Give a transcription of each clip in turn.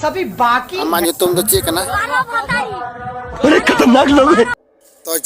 सभी बाकी हमारे तुम तो चेक ना अरे खतरनाक लोग हैं। तो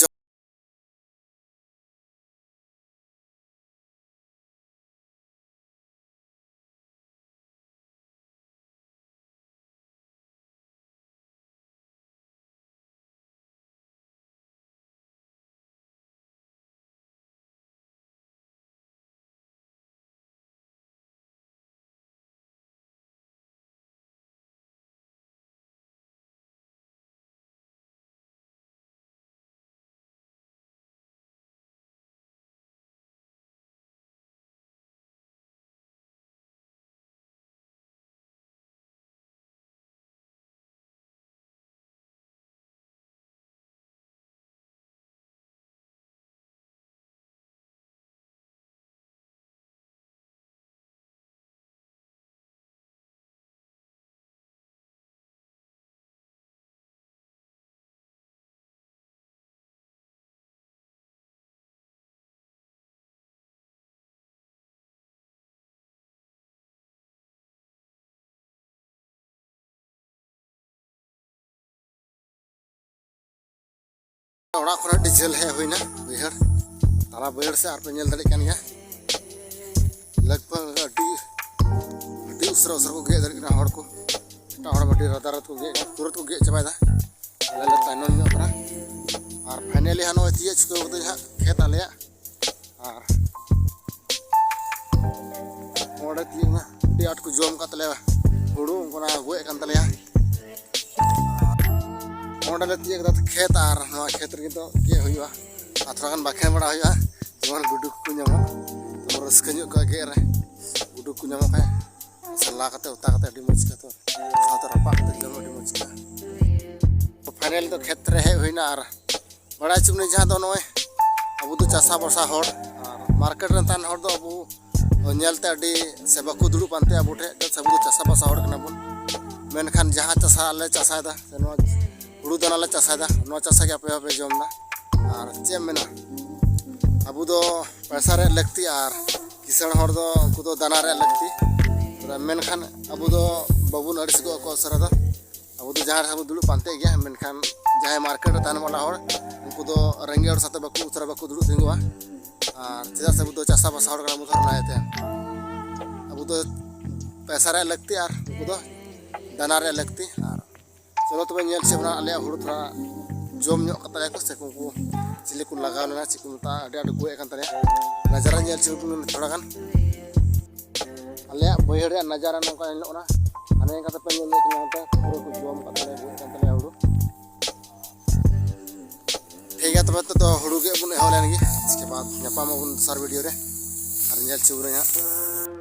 orang kena diesel है हुई ना बिहार तारा बिहार से आरपे नेल दले kan ya लगभग अड़ी उसरा को गे दले ना हड़ को ता हड़ बटी रदारत को गे तुरंत को गे चबाय दा ले ताइनन नो करा और फाइनली हानो तिएच को तो हा खेत आलेया और ओडे ती ना डी आट को जोम का तले हुडू कोना गोए kan तलेया ओडले तिएक दा खेत और नवा खेत रे तो गे हुइवा आथरागान बाखे बड़ा हुइवा जमन गुडुक को ᱧᱟᱢᱚ तो रस्कन्यो का गे रे गुडुक को ᱧᱟᱢᱚ का सला कते उता कते अडी मज का तो साथ रपा कते जम अडी मज का तो फाइनल तो खेत रे हुइना और बड़ा चुमने जहां दो नय अबु तो चासा बसा होड़ और मार्केट रे तान होड़ दो अबु नेलते अडी से बाकु दुडु पानते अबु ठे तो सब तो चासा बसा होड़ कना बुन मेनखान जहां चासा ले चासा दा से नो हुड़ू दाना ले चासा दा नो चासा के पे पे जमना और चेम मेना अबु दो पैसा रे लगती और किसान हर दो उनको तो दाना रे लगती तो मेनखान अबु दो बाबुन अड़िस को सरा दा अबु दो जहां सब दुडु पानते गया मेनखान जहां मार्केट तान वाला हर उनको तो रंगे और साथे बाकु उतरा बाकु दुडु थिंगवा और चेदा सब दो चासा बसा हर कना मुथर नायते अबु दो पैसा रे लगती और उनको तो दाना रे लगती और चलो तब नेल से बना आले हुड़ू थोड़ा जोम ᱧᱚᱜ कतले को से को चिली को लगाव लेना चिकु मता अडे अडे गोए kan तने नजारा नेल से थोड़ा गान आले बहर रे नजारा नोका नेलोना अने कते पे नेल के नते पूरा को जोम कतले गोए kan तले हुड़ू ठीक है तब तो हुड़ू गे बुन एहोलेन गे इसके बाद नेपा मबुन सर वीडियो रे और नेल से उरे